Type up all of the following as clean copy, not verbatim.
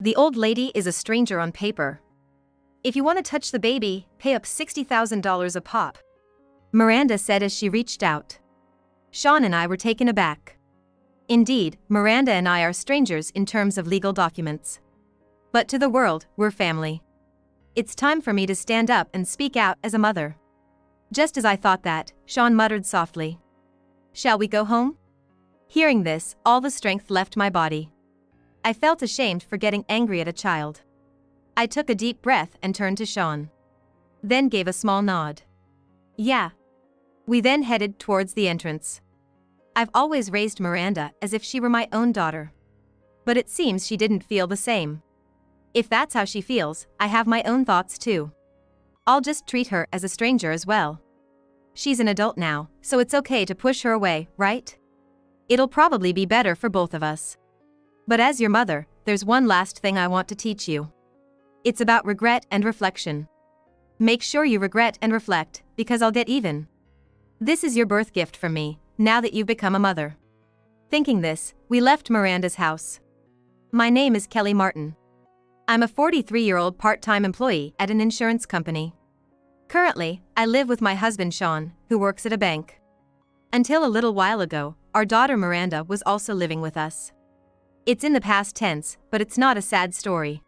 The old lady is a stranger on paper. If you want to touch the baby, pay up $60,000 a pop, Miranda said as she reached out. Sean and I were taken aback. Indeed, Miranda and I are strangers in terms of legal documents. But to the world, we're family. It's time for me to stand up and speak out as a mother. Just as I thought that, Sean muttered softly. Shall we go home? Hearing this, all the strength left my body. I felt ashamed for getting angry at a child. I took a deep breath and turned to Sean. Then gave a small nod. Yeah. We then headed towards the entrance. I've always raised Miranda as if she were my own daughter. But it seems she didn't feel the same. If that's how she feels, I have my own thoughts too. I'll just treat her as a stranger as well. She's an adult now, so it's okay to push her away, right? It'll probably be better for both of us. But as your mother, there's one last thing I want to teach you. It's about regret and reflection. Make sure you regret and reflect, because I'll get even. This is your birth gift from me, now that you've become a mother. Thinking this, we left Miranda's house. My name is Kelly Martin. I'm a 43-year-old part-time employee at an insurance company. Currently, I live with my husband Sean, who works at a bank. Until a little while ago, our daughter Miranda was also living with us. It's in the past tense, but it's not a sad story.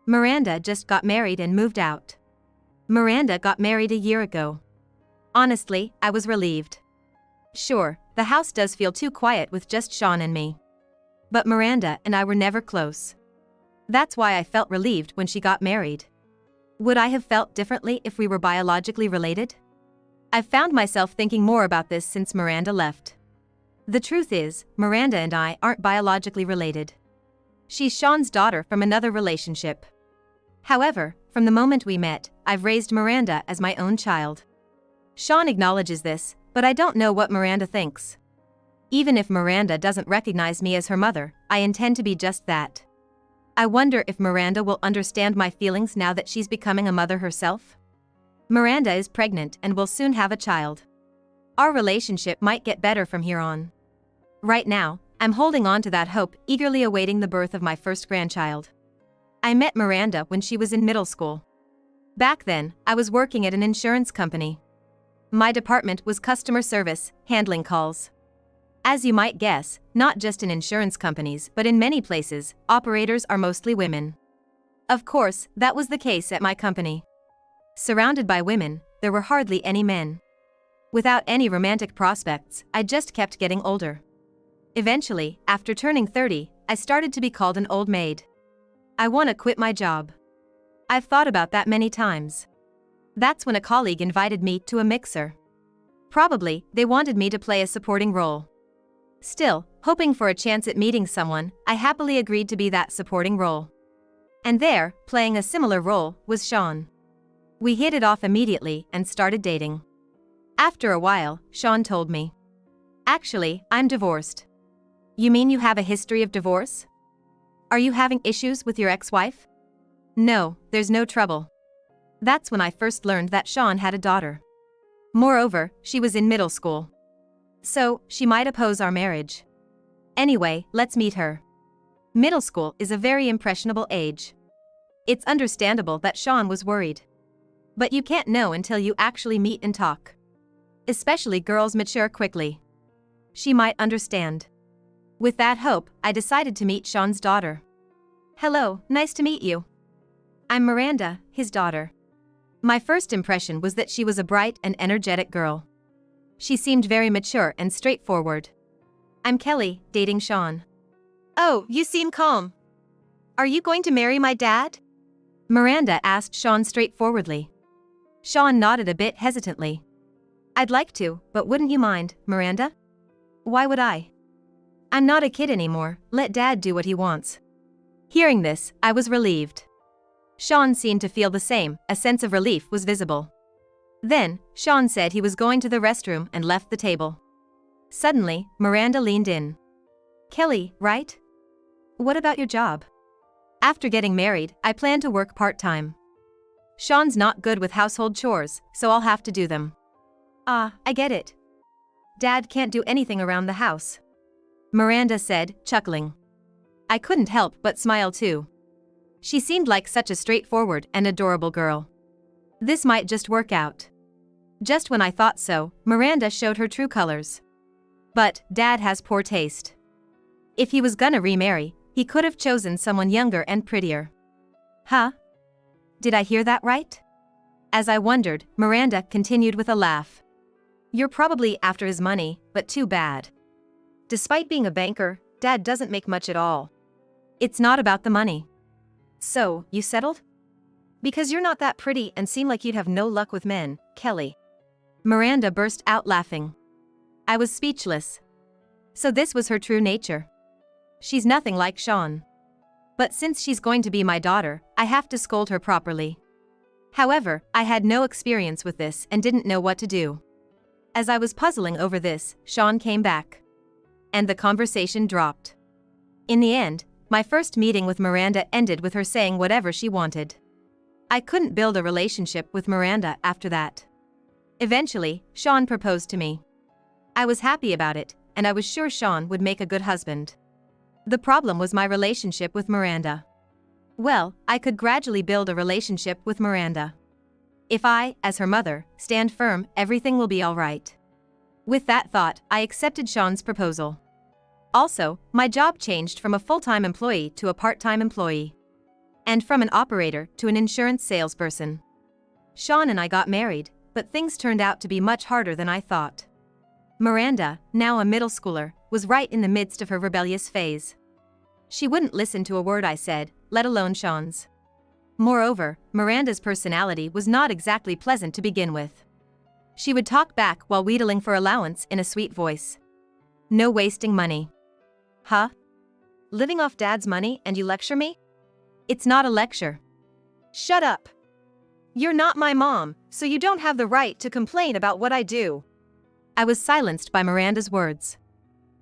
Miranda just got married and moved out. Miranda got married a year ago. Honestly, I was relieved. Sure, the house does feel too quiet with just Sean and me. But Miranda and I were never close. That's why I felt relieved when she got married. Would I have felt differently if we were biologically related? I've found myself thinking more about this since Miranda left. The truth is, Miranda and I aren't biologically related. She's Sean's daughter from another relationship. However, from the moment we met, I've raised Miranda as my own child. Sean acknowledges this, but I don't know what Miranda thinks. Even if Miranda doesn't recognize me as her mother, I intend to be just that. I wonder if Miranda will understand my feelings now that she's becoming a mother herself. Miranda is pregnant and will soon have a child. Our relationship might get better from here on. Right now, I'm holding on to that hope, eagerly awaiting the birth of my first grandchild. I met Miranda when she was in middle school. Back then, I was working at an insurance company. My department was customer service, handling calls. As you might guess, not just in insurance companies but in many places, operators are mostly women. Of course, that was the case at my company. Surrounded by women, there were hardly any men. Without any romantic prospects, I just kept getting older. Eventually, after turning 30, I started to be called an old maid. I want to quit my job. I've thought about that many times. That's when a colleague invited me to a mixer. Probably, they wanted me to play a supporting role. Still, hoping for a chance at meeting someone, I happily agreed to be that supporting role. And there, playing a similar role, was Sean. We hit it off immediately and started dating. After a while, Sean told me. Actually, I'm divorced. You mean you have a history of divorce? Are you having issues with your ex-wife? No, there's no trouble. That's when I first learned that Sean had a daughter. Moreover, she was in middle school. So, she might oppose our marriage. Anyway, let's meet her. Middle school is a very impressionable age. It's understandable that Sean was worried. But you can't know until you actually meet and talk. Especially girls mature quickly. She might understand. With that hope, I decided to meet Sean's daughter. Hello, nice to meet you. I'm Miranda, his daughter. My first impression was that she was a bright and energetic girl. She seemed very mature and straightforward. I'm Kelly, dating Sean. Oh, you seem calm. Are you going to marry my dad? Miranda asked Sean straightforwardly. Sean nodded a bit hesitantly. I'd like to, but wouldn't you mind, Miranda? Why would I? I'm not a kid anymore, let Dad do what he wants. Hearing this, I was relieved. Sean seemed to feel the same, a sense of relief was visible. Then, Sean said he was going to the restroom and left the table. Suddenly, Miranda leaned in. Kelly, right? What about your job? After getting married, I plan to work part-time. Sean's not good with household chores, so I'll have to do them. Ah, I get it. Dad can't do anything around the house. Miranda said, chuckling. I couldn't help but smile too. She seemed like such a straightforward and adorable girl. This might just work out. Just when I thought so, Miranda showed her true colors. But Dad has poor taste. If he was gonna remarry, he could have chosen someone younger and prettier. Huh? Did I hear that right? As I wondered, Miranda continued with a laugh. You're probably after his money, but too bad. Despite being a banker, Dad doesn't make much at all. It's not about the money. So, you settled? Because you're not that pretty and seem like you'd have no luck with men, Kelly. Miranda burst out laughing. I was speechless. So this was her true nature. She's nothing like Sean. But since she's going to be my daughter, I have to scold her properly. However, I had no experience with this and didn't know what to do. As I was puzzling over this, Sean came back. And the conversation dropped. In the end, my first meeting with Miranda ended with her saying whatever she wanted. I couldn't build a relationship with Miranda after that. Eventually, Sean proposed to me. I was happy about it, and I was sure Sean would make a good husband. The problem was my relationship with Miranda. Well, I could gradually build a relationship with Miranda. If I, as her mother, stand firm, everything will be all right. With that thought, I accepted Sean's proposal. Also, my job changed from a full-time employee to a part-time employee. And from an operator to an insurance salesperson. Sean and I got married, but things turned out to be much harder than I thought. Miranda, now a middle schooler, was right in the midst of her rebellious phase. She wouldn't listen to a word I said, let alone Sean's. Moreover, Miranda's personality was not exactly pleasant to begin with. She would talk back while wheedling for allowance in a sweet voice. No wasting money. Huh? Living off Dad's money and you lecture me? It's not a lecture. Shut up. You're not my mom, so you don't have the right to complain about what I do. I was silenced by Miranda's words.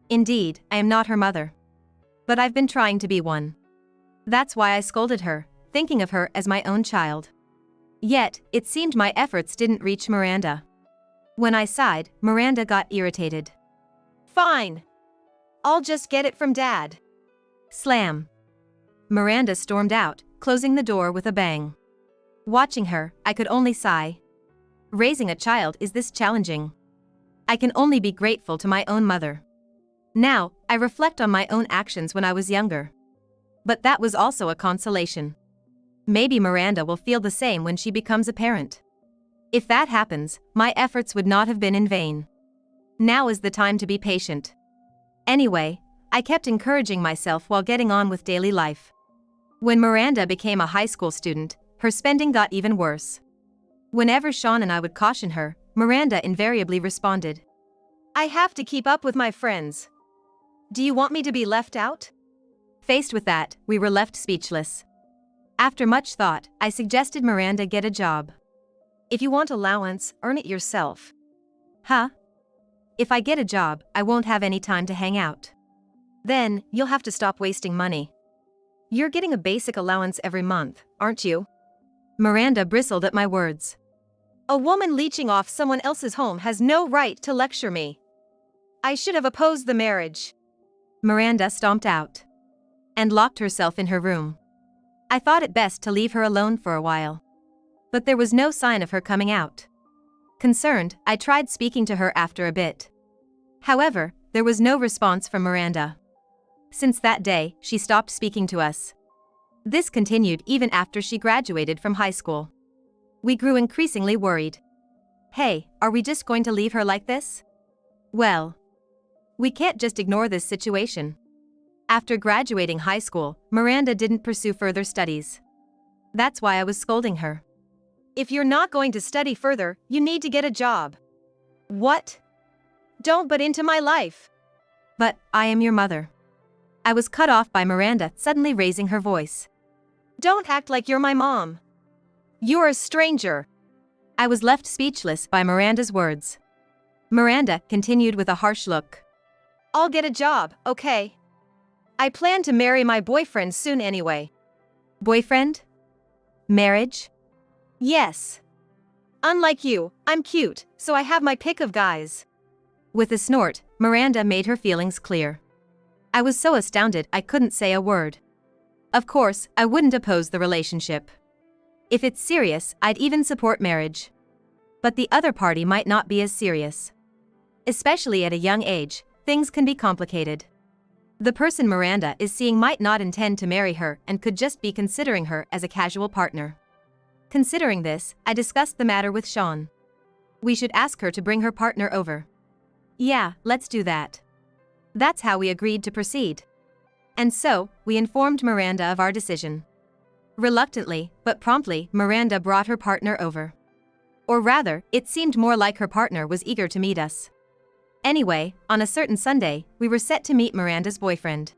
Indeed, I am not her mother. But I've been trying to be one. That's why I scolded her, thinking of her as my own child. Yet, it seemed my efforts didn't reach Miranda. When I sighed, Miranda got irritated. Fine. I'll just get it from Dad. Slam. Miranda stormed out, closing the door with a bang. Watching her, I could only sigh. Raising a child is this challenging. I can only be grateful to my own mother. Now, I reflect on my own actions when I was younger. But that was also a consolation. Maybe Miranda will feel the same when she becomes a parent. If that happens, my efforts would not have been in vain. Now is the time to be patient. Anyway, I kept encouraging myself while getting on with daily life. When Miranda became a high school student, her spending got even worse. Whenever Sean and I would caution her, Miranda invariably responded, I have to keep up with my friends. Do you want me to be left out? Faced with that, we were left speechless. After much thought, I suggested Miranda get a job. If you want allowance, earn it yourself. Huh? If I get a job, I won't have any time to hang out. Then, you'll have to stop wasting money. You're getting a basic allowance every month, aren't you? Miranda bristled at my words. A woman leeching off someone else's home has no right to lecture me. I should have opposed the marriage. Miranda stomped out. And locked herself in her room. I thought it best to leave her alone for a while. But there was no sign of her coming out. Concerned, I tried speaking to her after a bit. However, there was no response from Miranda. Since that day, she stopped speaking to us. This continued even after she graduated from high school. We grew increasingly worried. Hey, are we just going to leave her like this? Well, we can't just ignore this situation. After graduating high school, Miranda didn't pursue further studies. That's why I was scolding her. If you're not going to study further, you need to get a job. What? Don't butt into my life. But, I am your mother. I was cut off by Miranda suddenly raising her voice. Don't act like you're my mom. You're a stranger. I was left speechless by Miranda's words. Miranda continued with a harsh look. I'll get a job, okay? I plan to marry my boyfriend soon anyway. Boyfriend? Marriage? Yes. Unlike you, I'm cute, so I have my pick of guys. With a snort, Miranda made her feelings clear. I was so astounded I couldn't say a word. Of course, I wouldn't oppose the relationship. If it's serious, I'd even support marriage. But the other party might not be as serious. Especially at a young age, things can be complicated. The person Miranda is seeing might not intend to marry her and could just be considering her as a casual partner. Considering this, I discussed the matter with Sean. We should ask her to bring her partner over. Yeah, let's do that. That's how we agreed to proceed. And so, we informed Miranda of our decision. Reluctantly, but promptly, Miranda brought her partner over. Or rather, it seemed more like her partner was eager to meet us. Anyway, on a certain Sunday, we were set to meet Miranda's boyfriend.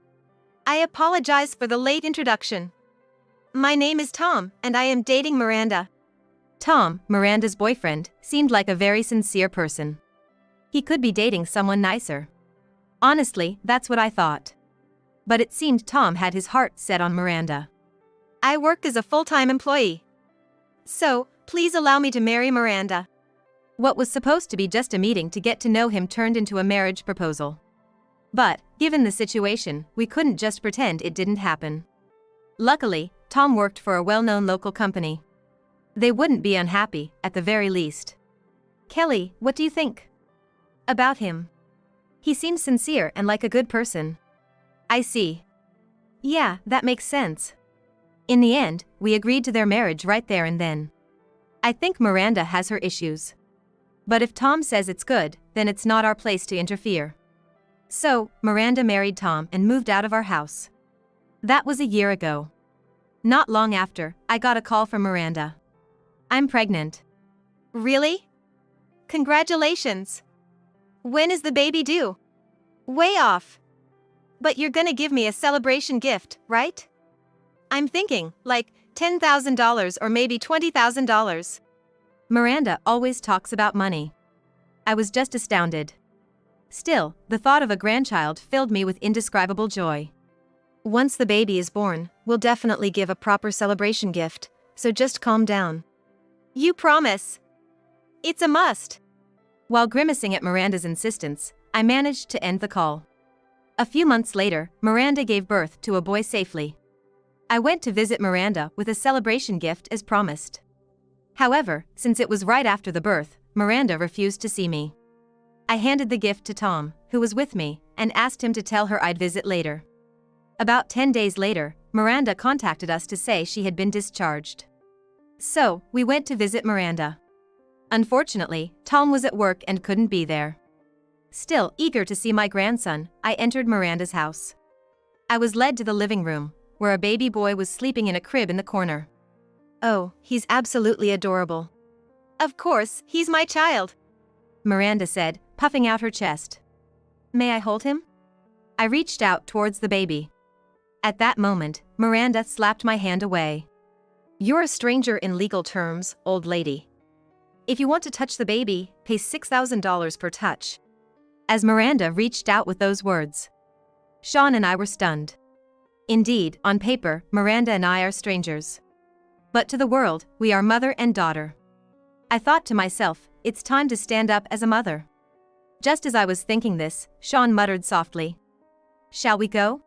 I apologize for the late introduction. My name is Tom, and I am dating Miranda. Tom, Miranda's boyfriend, seemed like a very sincere person. He could be dating someone nicer. Honestly, that's what I thought. But it seemed Tom had his heart set on Miranda. I work as a full-time employee. So, please allow me to marry Miranda. What was supposed to be just a meeting to get to know him turned into a marriage proposal. But, given the situation, we couldn't just pretend it didn't happen. Luckily, Tom worked for a well-known local company. They wouldn't be unhappy, at the very least. Kelly, what do you think about him? He seems sincere and like a good person. I see. Yeah, that makes sense. In the end, we agreed to their marriage right there and then. I think Miranda has her issues. But if Tom says it's good, then it's not our place to interfere. So, Miranda married Tom and moved out of our house. That was a year ago. Not long after, I got a call from Miranda. I'm pregnant. Really? Congratulations. When is the baby due? Way off. But you're gonna give me a celebration gift, right? I'm thinking, like, $10,000 or maybe $20,000. Miranda always talks about money. I was just astounded. Still, the thought of a grandchild filled me with indescribable joy. Once the baby is born, we'll definitely give a proper celebration gift, so just calm down. You promise? It's a must. While grimacing at Miranda's insistence, I managed to end the call. A few months later, Miranda gave birth to a boy safely. I went to visit Miranda with a celebration gift as promised. However, since it was right after the birth, Miranda refused to see me. I handed the gift to Tom, who was with me, and asked him to tell her I'd visit later. About 10 days later, Miranda contacted us to say she had been discharged. So, we went to visit Miranda. Unfortunately, Tom was at work and couldn't be there. Still eager to see my grandson, I entered Miranda's house. I was led to the living room, where a baby boy was sleeping in a crib in the corner. Oh, he's absolutely adorable. Of course, he's my child, Miranda said, puffing out her chest. May I hold him? I reached out towards the baby. At that moment, Miranda slapped my hand away. You're a stranger in legal terms, old lady. If you want to touch the baby, pay $6,000 per touch. As Miranda reached out with those words, Sean and I were stunned. Indeed, on paper, Miranda and I are strangers. But to the world, we are mother and daughter. I thought to myself, it's time to stand up as a mother. Just as I was thinking this, Sean muttered softly, Shall we go?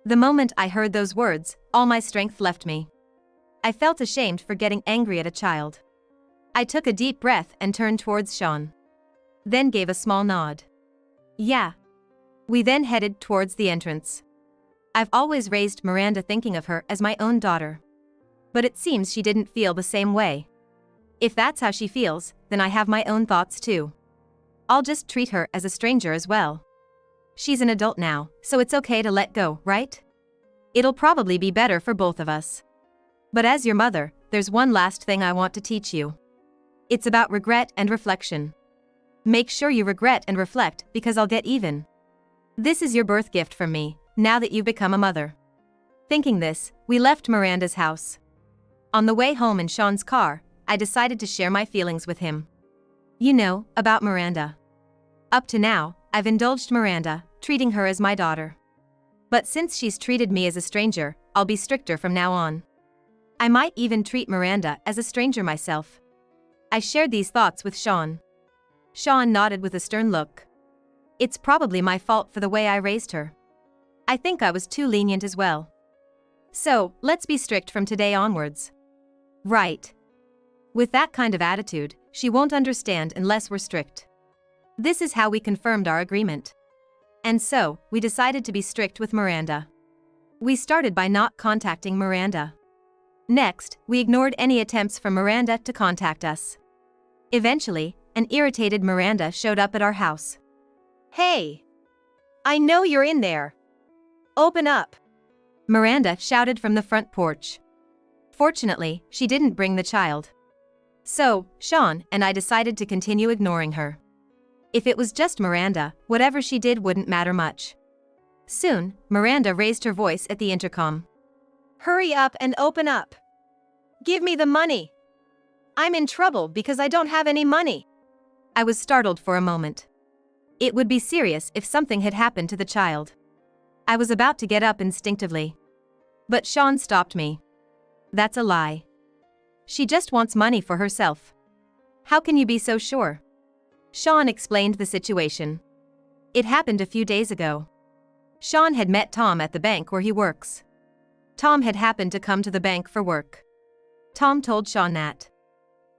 The moment I heard those words, all my strength left me. I felt ashamed for getting angry at a child. I took a deep breath and turned towards Sean. Then gave a small nod. Yeah. We then headed towards the entrance. I've always raised Miranda thinking of her as my own daughter. But it seems she didn't feel the same way. If that's how she feels, then I have my own thoughts too. I'll just treat her as a stranger as well. She's an adult now, so it's okay to let go, right? It'll probably be better for both of us. But as your mother, there's one last thing I want to teach you. It's about regret and reflection. Make sure you regret and reflect because I'll get even. This is your birth gift from me, now that you've become a mother. Thinking this, we left Miranda's house. On the way home in Sean's car, I decided to share my feelings with him. You know, about Miranda. Up to now, I've indulged Miranda, treating her as my daughter. But since she's treated me as a stranger, I'll be stricter from now on. I might even treat Miranda as a stranger myself. I shared these thoughts with Sean. Sean nodded with a stern look. It's probably my fault for the way I raised her. I think I was too lenient as well. So, let's be strict from today onwards. Right. With that kind of attitude, she won't understand unless we're strict. This is how we confirmed our agreement. And so, we decided to be strict with Miranda. We started by not contacting Miranda. Next, we ignored any attempts from Miranda to contact us. Eventually, an irritated Miranda showed up at our house. "Hey! I know you're in there. Open up!" Miranda shouted from the front porch. Fortunately, she didn't bring the child. So, Sean and I decided to continue ignoring her. If it was just Miranda, whatever she did wouldn't matter much. Soon, Miranda raised her voice at the intercom. "Hurry up and open up! Give me the money! I'm in trouble because I don't have any money!" I was startled for a moment. It would be serious if something had happened to the child. I was about to get up instinctively. But Sean stopped me. "That's a lie. She just wants money for herself. How can you be so sure?" Sean explained the situation. It happened a few days ago. Sean had met Tom at the bank where he works. Tom had happened to come to the bank for work. Tom told Sean that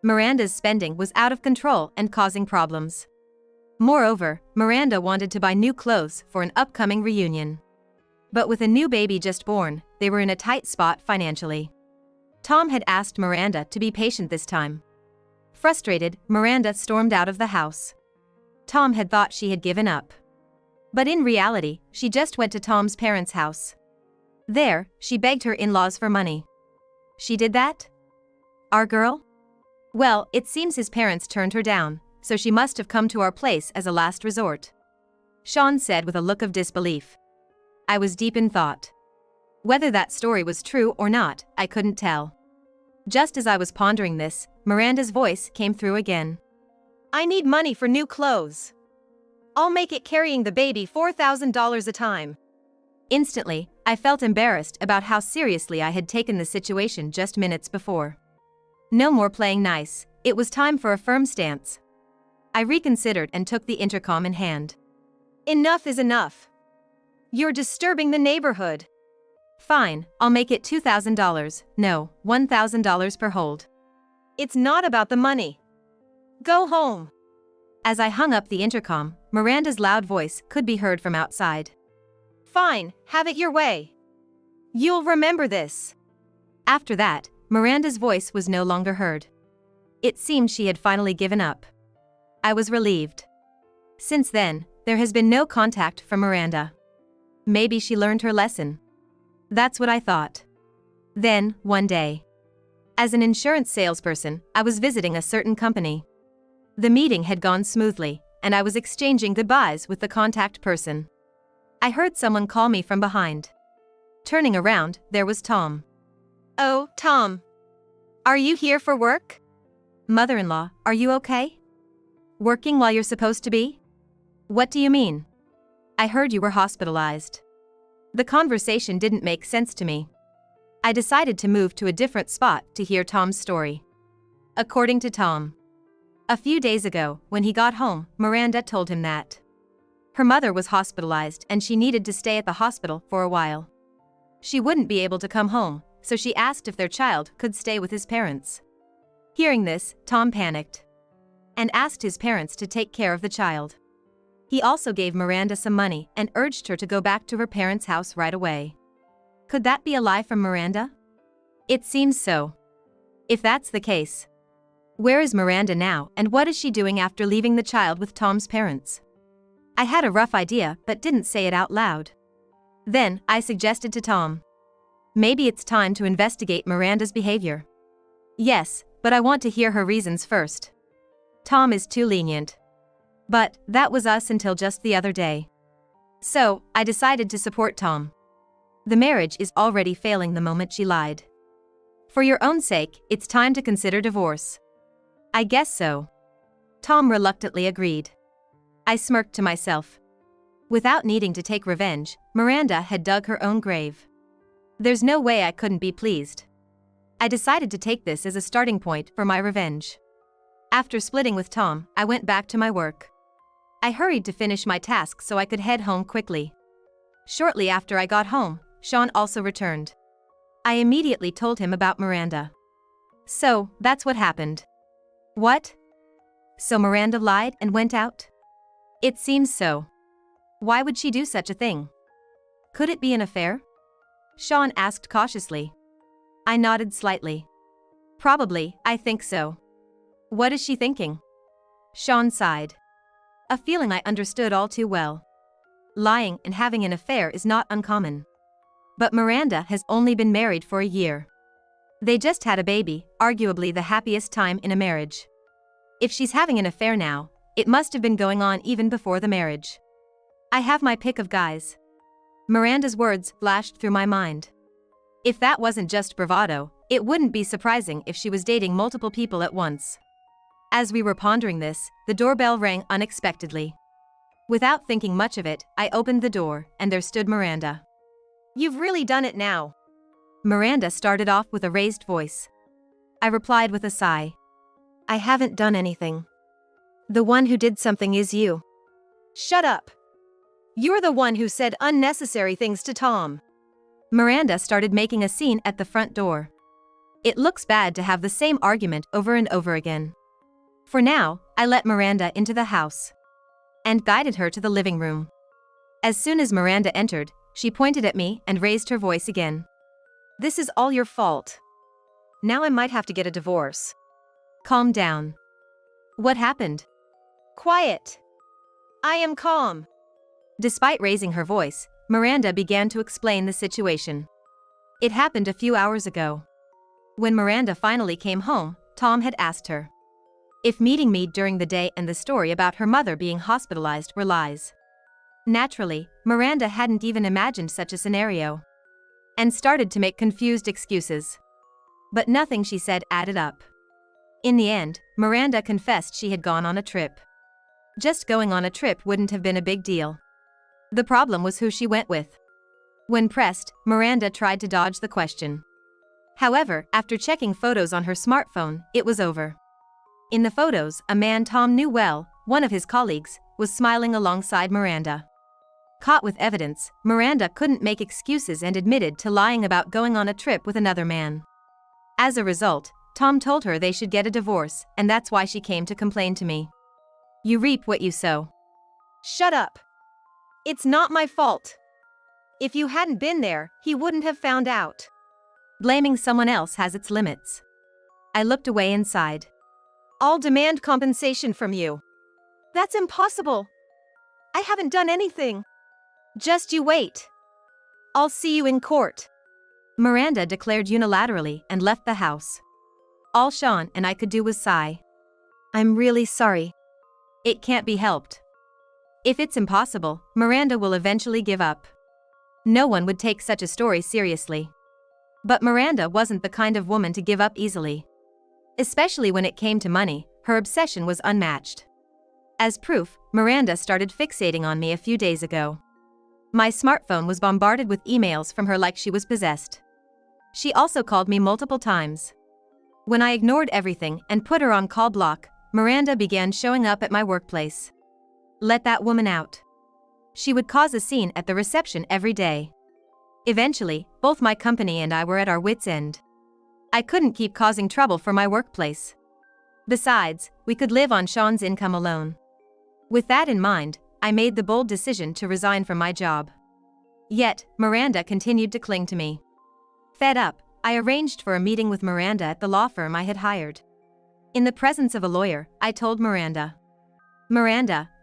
Miranda's spending was out of control and causing problems. Moreover, Miranda wanted to buy new clothes for an upcoming reunion. But with a new baby just born, they were in a tight spot financially. Tom had asked Miranda to be patient this time. Frustrated, Miranda stormed out of the house. Tom had thought she had given up. But in reality, she just went to Tom's parents' house. There, she begged her in-laws for money. She did that? Our girl? Well, it seems his parents turned her down, so she must have come to our place as a last resort. Sean said with a look of disbelief. I was deep in thought. Whether that story was true or not, I couldn't tell. Just as I was pondering this, Miranda's voice came through again. "I need money for new clothes. I'll make it carrying the baby $4,000 a time." Instantly, I felt embarrassed about how seriously I had taken the situation just minutes before. No more playing nice, it was time for a firm stance. I reconsidered and took the intercom in hand. "Enough is enough. You're disturbing the neighborhood." "Fine, I'll make it $2,000, no, $1,000 per hold." "It's not about the money. Go home." As I hung up the intercom, Miranda's loud voice could be heard from outside. "Fine, have it your way. You'll remember this." After that, Miranda's voice was no longer heard. It seemed she had finally given up. I was relieved. Since then, there has been no contact from Miranda. Maybe she learned her lesson. That's what I thought. Then, one day, as an insurance salesperson, I was visiting a certain company. The meeting had gone smoothly, and I was exchanging goodbyes with the contact person. I heard someone call me from behind. Turning around, there was Tom. "Oh, Tom. Are you here for work?" "Mother-in-law, are you okay? Working while you're supposed to be?" "What do you mean?" "I heard you were hospitalized." The conversation didn't make sense to me. I decided to move to a different spot to hear Tom's story. According to Tom, a few days ago, when he got home, Miranda told him that her mother was hospitalized and she needed to stay at the hospital for a while. She wouldn't be able to come home, so she asked if their child could stay with his parents. Hearing this, Tom panicked and asked his parents to take care of the child. He also gave Miranda some money and urged her to go back to her parents' house right away. Could that be a lie from Miranda? It seems so. If that's the case, where is Miranda now and what is she doing after leaving the child with Tom's parents? I had a rough idea but didn't say it out loud. Then, I suggested to Tom, maybe it's time to investigate Miranda's behavior. Yes, but I want to hear her reasons first. Tom is too lenient. But, that was us until just the other day. So, I decided to support Tom. The marriage is already failing the moment she lied. For your own sake, it's time to consider divorce. I guess so. Tom reluctantly agreed. I smirked to myself. Without needing to take revenge, Miranda had dug her own grave. There's no way I couldn't be pleased. I decided to take this as a starting point for my revenge. After splitting with Tom, I went back to my work. I hurried to finish my task so I could head home quickly. Shortly after I got home, Sean also returned. I immediately told him about Miranda. So, that's what happened. What? So Miranda lied and went out? It seems so. Why would she do such a thing? Could it be an affair? Sean asked cautiously. I nodded slightly. Probably, I think so. What is she thinking? Sean sighed. A feeling I understood all too well. Lying and having an affair is not uncommon. But Miranda has only been married for a year. They just had a baby, arguably the happiest time in a marriage. If she's having an affair now, it must have been going on even before the marriage. I have my pick of guys. Miranda's words flashed through my mind. If that wasn't just bravado, it wouldn't be surprising if she was dating multiple people at once. As we were pondering this, the doorbell rang unexpectedly. Without thinking much of it, I opened the door, and there stood Miranda. You've really done it now. Miranda started off with a raised voice. I replied with a sigh. I haven't done anything. The one who did something is you. Shut up. You're the one who said unnecessary things to Tom. Miranda started making a scene at the front door. It looks bad to have the same argument over and over again. For now, I let Miranda into the house and guided her to the living room. As soon as Miranda entered, she pointed at me and raised her voice again. This is all your fault. Now I might have to get a divorce. Calm down. What happened? Quiet. I am calm. Despite raising her voice, Miranda began to explain the situation. It happened a few hours ago. When Miranda finally came home, Tom had asked her if meeting me during the day and the story about her mother being hospitalized were lies. Naturally, Miranda hadn't even imagined such a scenario and started to make confused excuses. But nothing she said added up. In the end, Miranda confessed she had gone on a trip. Just going on a trip wouldn't have been a big deal. The problem was who she went with. When pressed, Miranda tried to dodge the question. However, after checking photos on her smartphone, it was over. In the photos, a man Tom knew well, one of his colleagues, was smiling alongside Miranda. Caught with evidence, Miranda couldn't make excuses and admitted to lying about going on a trip with another man. As a result, Tom told her they should get a divorce, and that's why she came to complain to me. You reap what you sow. Shut up. It's not my fault. If you hadn't been there, he wouldn't have found out. Blaming someone else has its limits. I looked away and sighed. I'll demand compensation from you. That's impossible. I haven't done anything. Just you wait. I'll see you in court. Miranda declared unilaterally and left the house. All Sean and I could do was sigh. I'm really sorry. It can't be helped. If it's impossible, Miranda will eventually give up. No one would take such a story seriously. But Miranda wasn't the kind of woman to give up easily. Especially when it came to money, her obsession was unmatched. As proof, Miranda started fixating on me a few days ago. My smartphone was bombarded with emails from her like she was possessed. She also called me multiple times. When I ignored everything and put her on call block, Miranda began showing up at my workplace. Let that woman out. She would cause a scene at the reception every day. Eventually, both my company and I were at our wits' end. I couldn't keep causing trouble for my workplace. Besides, we could live on Sean's income alone. With that in mind, I made the bold decision to resign from my job. Yet, Miranda continued to cling to me. Fed up, I arranged for a meeting with Miranda at the law firm I had hired. In the presence of a lawyer, I told Miranda,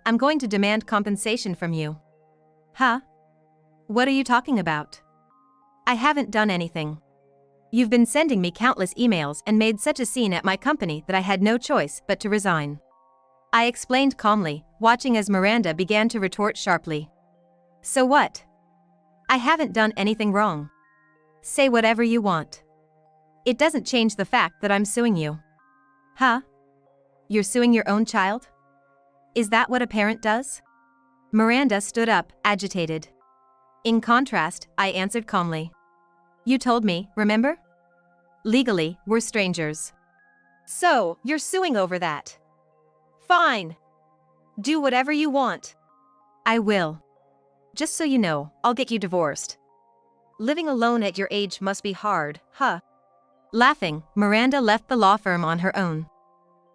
I'm going to demand compensation from you. Huh? What are you talking about? I haven't done anything. You've been sending me countless emails and made such a scene at my company that I had no choice but to resign. I explained calmly, watching as Miranda began to retort sharply. So what? I haven't done anything wrong. Say whatever you want. It doesn't change the fact that I'm suing you. Huh? You're suing your own child? Is that what a parent does? Miranda stood up, agitated. In contrast, I answered calmly. You told me, remember? Legally, we're strangers. So, you're suing over that? Fine. Do whatever you want. I will. Just so you know, I'll get you divorced. living alone at your age must be hard, huh? Laughing, Miranda left the law firm on her own.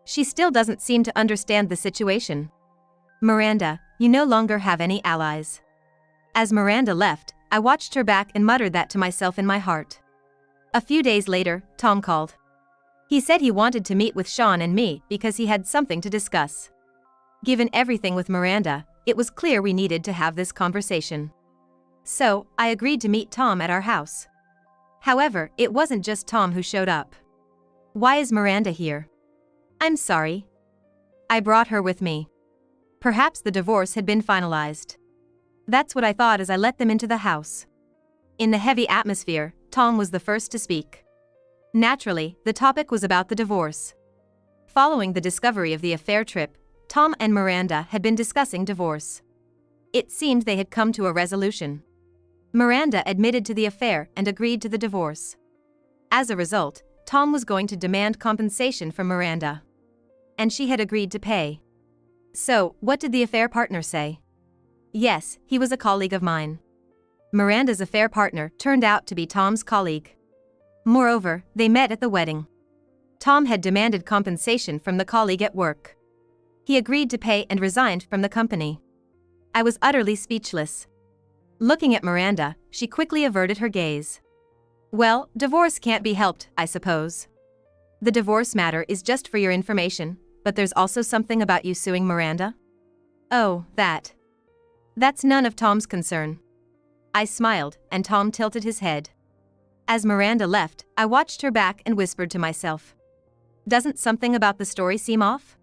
She still doesn't seem to understand the situation. Miranda, you no longer have any allies. As Miranda left, I watched her back and muttered that to myself in my heart. A few days later, Tom called. He said he wanted to meet with Sean and me because he had something to discuss. Given everything with Miranda, it was clear we needed to have this conversation. So, I agreed to meet Tom at our house. However, it wasn't just Tom who showed up. Why is Miranda here? I'm sorry. I brought her with me. Perhaps the divorce had been finalized. That's what I thought as I let them into the house. In the heavy atmosphere, Tom was the first to speak. Naturally, the topic was about the divorce. Following the discovery of the affair trip, Tom and Miranda had been discussing divorce. It seemed they had come to a resolution. Miranda admitted to the affair and agreed to the divorce. As a result, Tom was going to demand compensation from Miranda. And she had agreed to pay. So, what did the affair partner say? Yes, he was a colleague of mine. Miranda's affair partner turned out to be Tom's colleague. Moreover, they met at the wedding. Tom had demanded compensation from the colleague at work. He agreed to pay and resigned from the company. I was utterly speechless. Looking at Miranda, she quickly averted her gaze. Well, divorce can't be helped, I suppose. The divorce matter is just for your information, but there's also something about you suing Miranda? Oh, that. That's none of Tom's concern. I smiled, and Tom tilted his head. As Miranda left, I watched her back and whispered to myself. Doesn't something about the story seem off?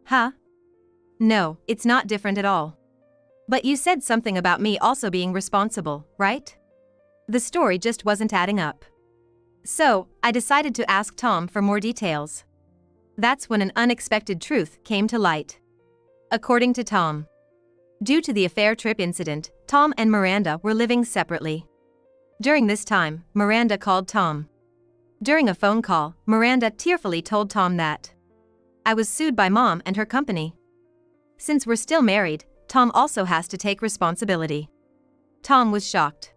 Huh? No, it's not different at all. But you said something about me also being responsible, right? The story just wasn't adding up. So, I decided to ask Tom for more details. That's when an unexpected truth came to light. According to Tom, due to the affair trip incident, Tom and Miranda were living separately. During this time, Miranda called Tom. During a phone call, Miranda tearfully told Tom that I was sued by Mom and her company. Since we're still married, Tom also has to take responsibility. Tom was shocked.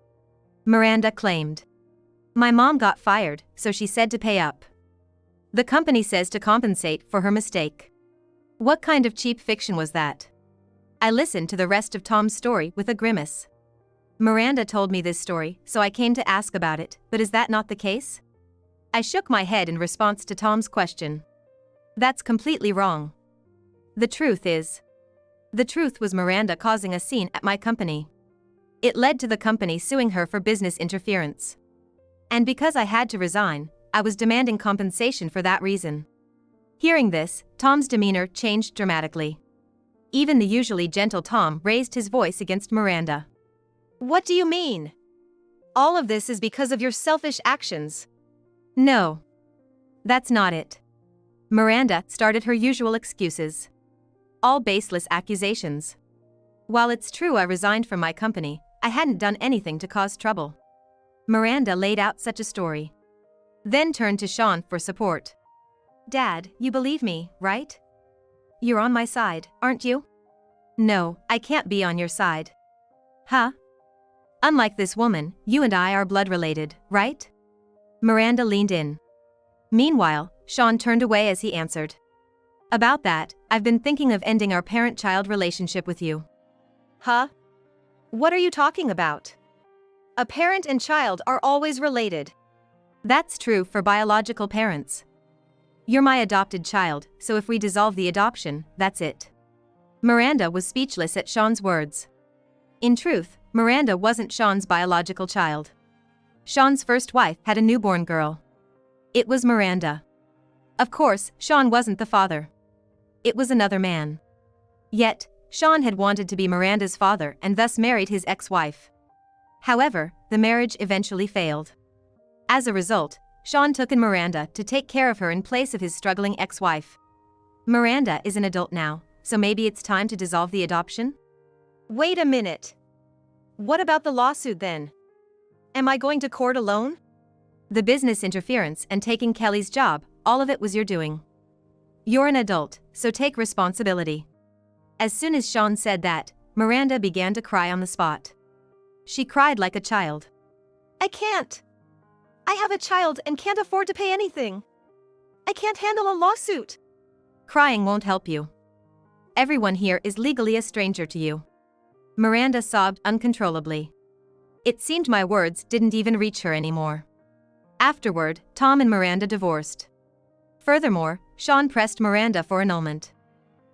Miranda claimed, my mom got fired, so she said to pay up. The company says to compensate for her mistake. What kind of cheap fiction was that? I listened to the rest of Tom's story with a grimace. Miranda told me this story, so I came to ask about it, but is that not the case? I shook my head in response to Tom's question. That's completely wrong. The truth was Miranda causing a scene at my company. It led to the company suing her for business interference. And because I had to resign, I was demanding compensation for that reason. Hearing this, Tom's demeanor changed dramatically. Even the usually gentle Tom raised his voice against Miranda. What do you mean? All of this is because of your selfish actions. No. That's not it. Miranda started her usual excuses. All baseless accusations. While it's true I resigned from my company, I hadn't done anything to cause trouble. Miranda laid out such a story. Then turned to Sean for support. Dad, you believe me, right? You're on my side, aren't you? No, I can't be on your side. Huh? Unlike this woman, you and I are blood related, right? Miranda leaned in. Meanwhile, Sean turned away as he answered. About that, I've been thinking of ending our parent-child relationship with you. Huh? What are you talking about? A parent and child are always related. That's true for biological parents. You're my adopted child, so if we dissolve the adoption, that's it. Miranda was speechless at Sean's words. In truth, Miranda wasn't Sean's biological child. Sean's first wife had a newborn girl. It was Miranda. Of course, Sean wasn't the father. It was another man. Yet, Sean had wanted to be Miranda's father and thus married his ex-wife. However, the marriage eventually failed. As a result, Sean took in Miranda to take care of her in place of his struggling ex-wife. Miranda is an adult now, so maybe it's time to dissolve the adoption? Wait a minute. What about the lawsuit then? Am I going to court alone? The business interference and taking Kelly's job, all of it was your doing. You're an adult, so take responsibility. As soon as Sean said that, Miranda began to cry on the spot. She cried like a child. I can't. I have a child and can't afford to pay anything. I can't handle a lawsuit. Crying won't help you. Everyone here is legally a stranger to you. Miranda sobbed uncontrollably. It seemed my words didn't even reach her anymore. Afterward, Tom and Miranda divorced. Furthermore, Sean pressed Miranda for annulment.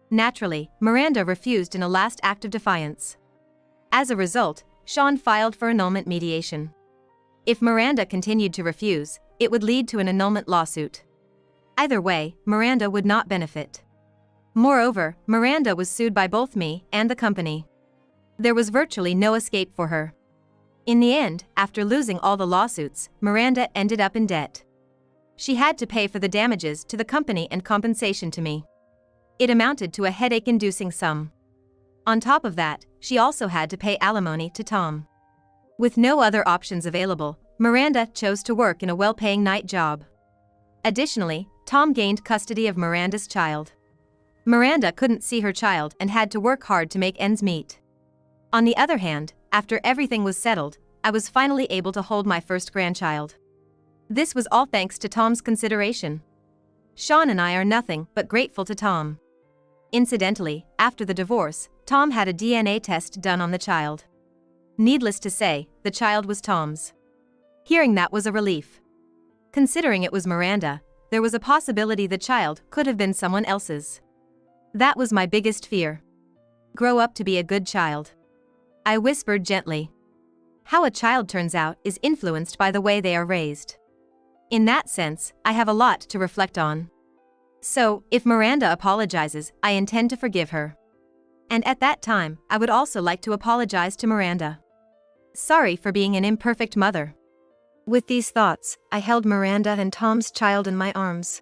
Naturally, Miranda refused in a last act of defiance. As a result, Sean filed for annulment mediation. If Miranda continued to refuse, it would lead to an annulment lawsuit. Either way, Miranda would not benefit. Moreover, Miranda was sued by both me and the company. There was virtually no escape for her. In the end, after losing all the lawsuits, Miranda ended up in debt. She had to pay for the damages to the company and compensation to me. It amounted to a headache-inducing sum. On top of that, she also had to pay alimony to Tom. With no other options available, Miranda chose to work in a well-paying night job. Additionally, Tom gained custody of Miranda's child. Miranda couldn't see her child and had to work hard to make ends meet. On the other hand, after everything was settled, I was finally able to hold my first grandchild. This was all thanks to Tom's consideration. Sean and I are nothing but grateful to Tom. Incidentally, after the divorce, Tom had a DNA test done on the child. Needless to say, the child was Tom's. Hearing that was a relief. Considering it was Miranda, there was a possibility the child could have been someone else's. That was my biggest fear. Grow up to be a good child. I whispered gently. How a child turns out is influenced by the way they are raised. In that sense, I have a lot to reflect on. So, if Miranda apologizes, I intend to forgive her. And at that time, I would also like to apologize to Miranda. Sorry for being an imperfect mother. With these thoughts, I held Miranda and Tom's child in my arms.